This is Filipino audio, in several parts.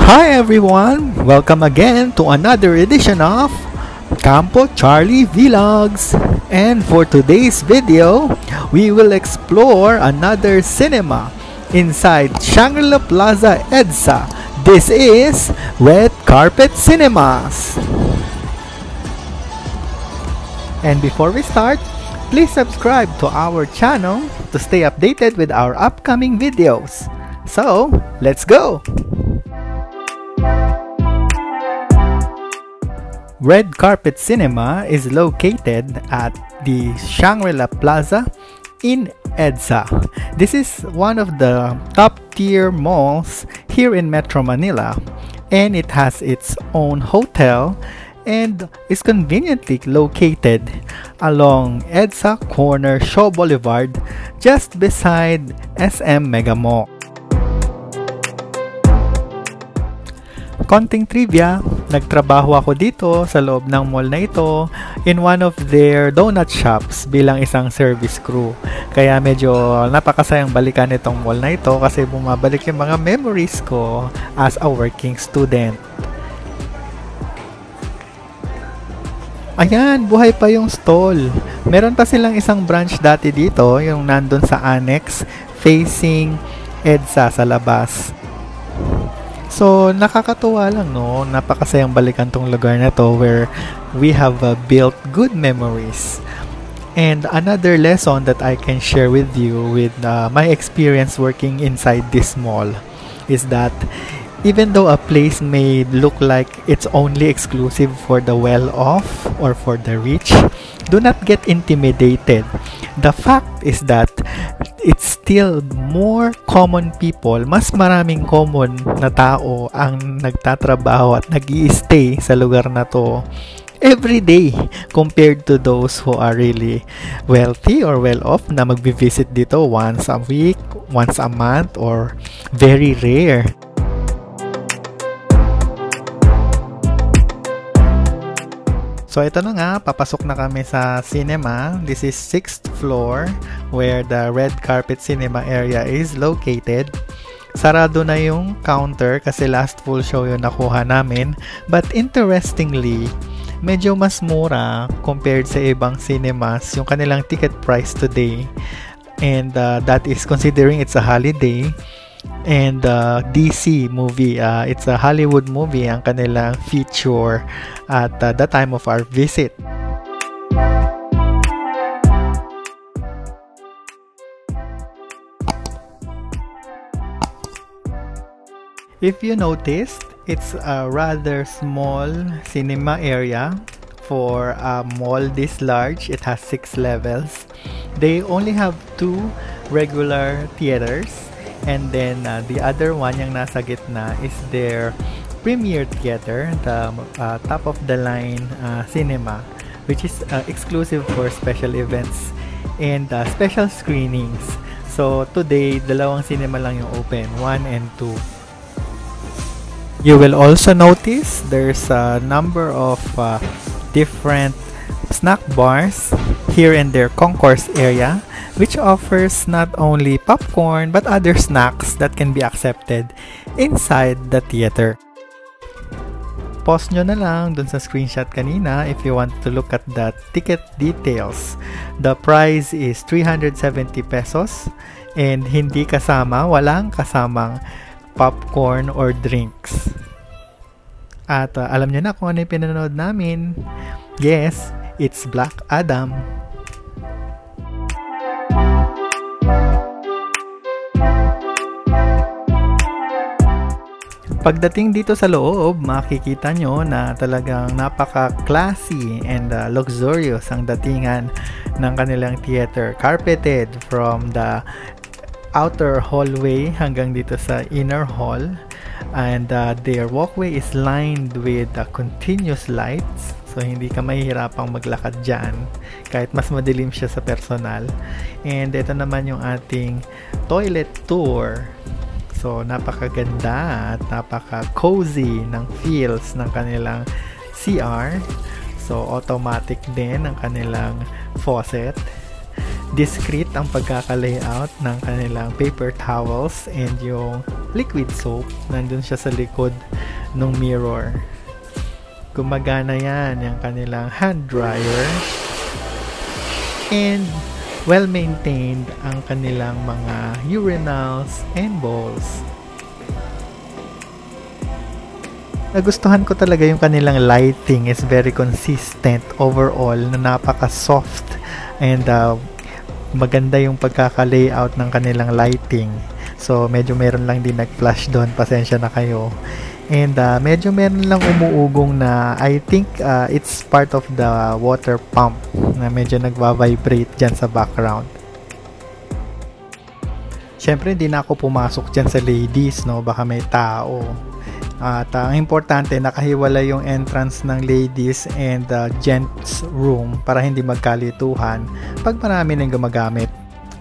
Hi everyone! Welcome again to another edition of Campo Charlie Vlogs. And for today's video, we will explore another cinema inside Shangri-La Plaza EDSA. This is Red Carpet Cinemas. And before we start, please subscribe to our channel to stay updated with our upcoming videos. So, let's go! Red Carpet Cinema is located at the Shangri-La Plaza in EDSA. This is one of the top-tier malls here in Metro Manila, and it has its own hotel and is conveniently located along EDSA Corner Shaw Boulevard just beside SM Mega Mall. Konting trivia, nagtrabaho ako dito sa loob ng mall na ito in one of their donut shops bilang isang service crew. Kaya medyo napakasayang balikan itong mall na ito kasi bumabalik yung mga memories ko as a working student. Ayan, buhay pa yung stall. Meron pa silang isang branch dati dito, yung nandun sa annex facing EDSA sa labas. So, nakakatuwa lang, no? Napakasayang balikan tong lugar na to where we have built good memories. And another lesson that I can share with you with my experience working inside this mall is that even though a place may look like it's only exclusive for the well-off or for the rich, do not get intimidated. The fact is that it's still more common people, mas maraming common na tao ang nagtatrabaho at nag-i-stay sa lugar na to every day compared to those who are really wealthy or well-off na magbi-visit dito once a week, once a month, or very rare. So ito na nga, papasok na kami sa cinema. This is 6th floor where the Red Carpet Cinema area is located. Sarado na yung counter kasi last full show yung nakuha namin. But interestingly, medyo mas mura compared sa ibang cinemas yung kanilang ticket price today. And that is considering it's a holiday. And DC movie, it's a Hollywood movie ang kanilang feature at the time of our visit. If you noticed, it's a rather small cinema area for a mall this large. It has 6 levels. They only have 2 regular theaters. And then the other one, yung nasa gitna, is their premiere theater, the top of the line cinema, which is exclusive for special events and special screenings. So today, dalawang cinema lang yung open, 1 and 2. You will also notice there's a number of different snack bars here in their concourse area, which offers not only popcorn but other snacks that can be accepted inside the theater. Pause nyo na lang dun sa screenshot kanina if you want to look at the ticket details. The price is 370 pesos and hindi kasama, walang kasamang popcorn or drinks. At alam nyo na kung ano yung pinanood namin. Yes, it's Black Adam. Pagdating dito sa loob, makikita nyo na talagang napaka-classy and luxurious ang datingan ng kanilang theater. Carpeted from the outer hallway hanggang dito sa inner hall. And their walkway is lined with continuous lights. So, hindi ka mahihirapang maglakad dyan kahit mas madilim siya sa personal. And ito naman yung ating toilet tour. So, napakaganda at napaka-cozy ng feels ng kanilang CR. So, automatic din ang kanilang faucet. Discreet ang pagkaka-layout ng kanilang paper towels and yung liquid soap. Nandun siya sa likod ng mirror. Gumagana yan, yung kanilang hand dryer. And well-maintained ang kanilang mga urinals and bowls. Nagustuhan ko talaga yung kanilang lighting is very consistent overall na napaka-soft and maganda yung pagkaka-layout ng kanilang lighting. So medyo meron lang din nag-flash doon, pasensya na kayo. And medyo meron lang umuugong na I think it's part of the water pump na medyo nagva-vibrate dyan sa background. Syempre hindi na ako pumasok dyan sa ladies, no? Baka may tao. At ang importante, nakahiwala yung entrance ng ladies and gents room para hindi magkalituhan pag marami nang gumagamit.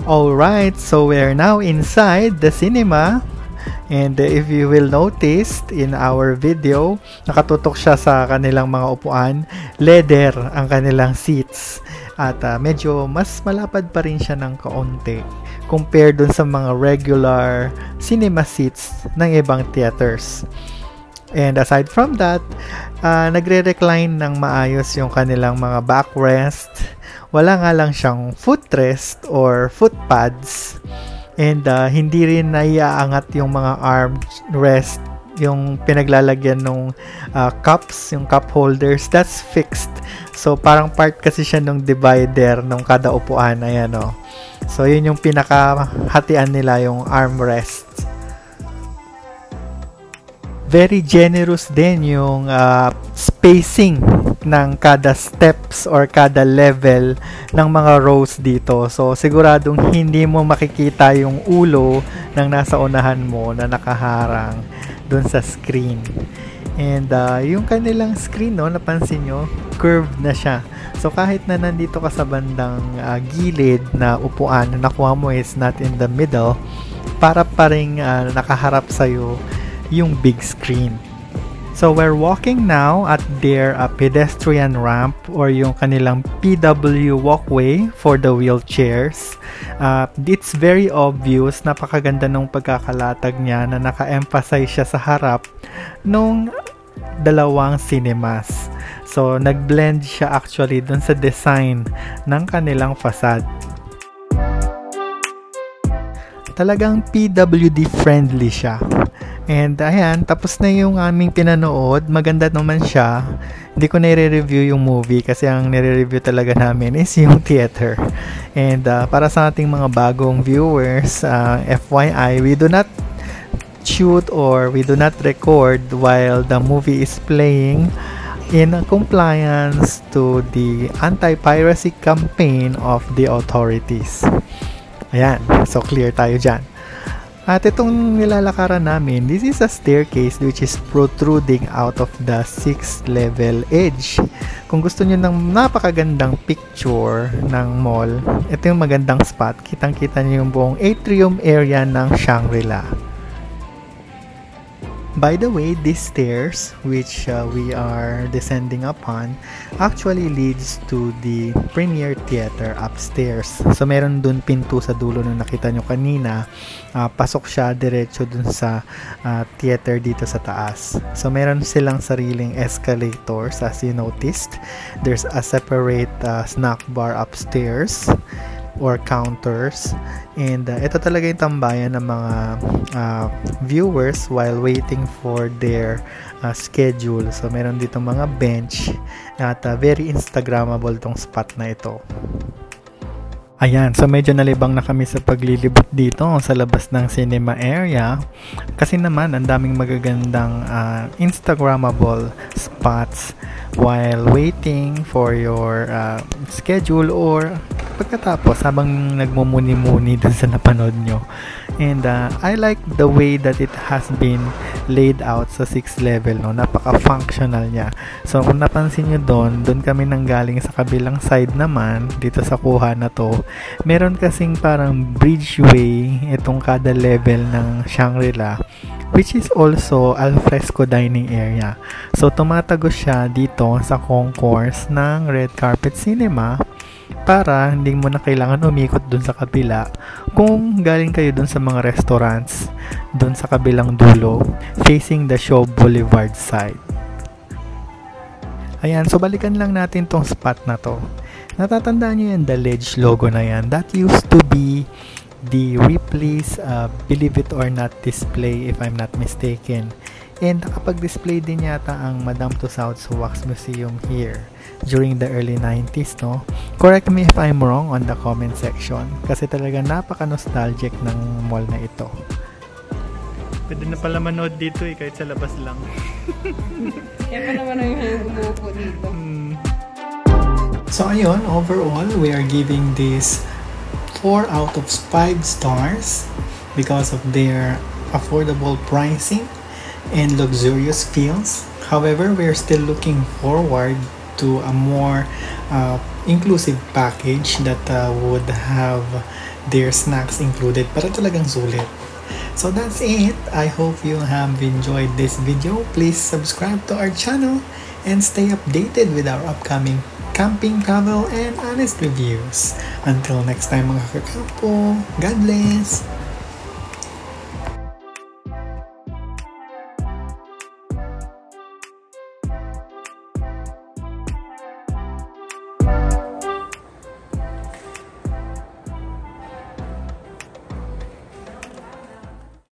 Alright, so we're now inside the cinema. And if you will notice in our video, nakatutok siya sa kanilang mga upuan. Leather ang kanilang seats. At medyo mas malapad pa rin siya ng kaunti compared dun sa mga regular cinema seats ng ibang theaters. And aside from that, nagre-recline ng maayos yung kanilang mga backrest. Wala nga lang siyang footrest or foot pads. And hindi rin naiaangat yung mga armrest, yung pinaglalagyan ng cups, yung cup holders. That's fixed. So parang part kasi siya ng divider ng kada upuan. Ayan o. So yun yung pinakahatian nila, yung armrest. Very generous din yung spacing ng kada steps or kada level ng mga rows dito. So, siguradong hindi mo makikita yung ulo ng nasa unahan mo na nakaharang dun sa screen. And yung kanilang screen, no, napansin nyo, curved na siya. So, kahit na nandito ka sa bandang gilid na upuan, na nakuha mo is not in the middle, para pa rin nakaharap sa'yo yung big screen. So we're walking now at their pedestrian ramp or yung kanilang PW walkway for the wheelchairs. It's very obvious, napakaganda ng pagkakalatag niya na naka-emphasize siya sa harap nung dalawang cinemas. So nag-blend siya actually dun sa design ng kanilang facade. Talagang PWD friendly siya. And ayan, tapos na yung aming pinanood. Maganda naman siya. Hindi ko nire-review yung movie kasi ang nire-review talaga namin is yung theater. And para sa ating mga bagong viewers, FYI, we do not shoot or we do not record while the movie is playing in compliance to the anti-piracy campaign of the authorities. Ayan, so clear tayo dyan. At itong nilalakaran namin, this is a staircase which is protruding out of the 6th level edge. Kung gusto nyo ng napakagandang picture ng mall, ito yung magandang spot. Kitang-kita nyo yung buong atrium area ng Shangri-La. By the way, these stairs which we are descending upon actually leads to the Premier Theater upstairs. So meron dun pinto sa dulo na nakita nyo kanina. Pasok siya diretso dun sa theater dito sa taas. So meron silang sariling escalators as you noticed. There's a separate snack bar upstairs or counters, and ito talaga yung tambayan ng mga viewers while waiting for their schedule. So meron dito mga bench at very instagrammable tong spot na ito. Ayan, so medyo nalibang na kami sa paglilibot dito sa labas ng cinema area kasi naman ang daming magagandang instagrammable spots while waiting for your schedule or pagkatapos habang nagmumuni-muni dun sa napanood nyo. And I like the way that it has been laid out sa 6th level, no? Napaka-functional niya. So kung napansin nyo doon kami nanggaling sa kabilang side naman, dito sa kuha na to, meron kasing parang bridgeway itong kada level ng Shangri-La, which is also alfresco dining area. So tumatagos siya dito sa concourse ng Red Carpet Cinema para hindi mo na kailangan umikot dun sa kabila kung galing kayo dun sa mga restaurants dun sa kabilang dulo facing the Shaw Boulevard side. Ayan, so balikan lang natin tong spot na to. Natatandaan nyo yan, the Ledge logo na yan. That used to be the Ripley's Believe It or Not display, if I'm not mistaken. And nakapag-display din yata ang Madame Tussauds Wax Museum here during the early 90s, no? Correct me if I'm wrong on the comment section, kasi talaga napaka-nostalgic ng mall na ito. Pwede na pala manood dito kahit sa labas lang. Kaya pa naman ang umupo dito. So ayun, overall, we are giving this 4 out of 5 stars because of their affordable pricing and luxurious feels. However, we're still looking forward to a more inclusive package that would have their snacks included para talagang sulit. So that's it. I hope you have enjoyed this video. Please subscribe to our channel and stay updated with our upcoming camping, travel, and honest reviews. Until next time mga kakampo, God bless!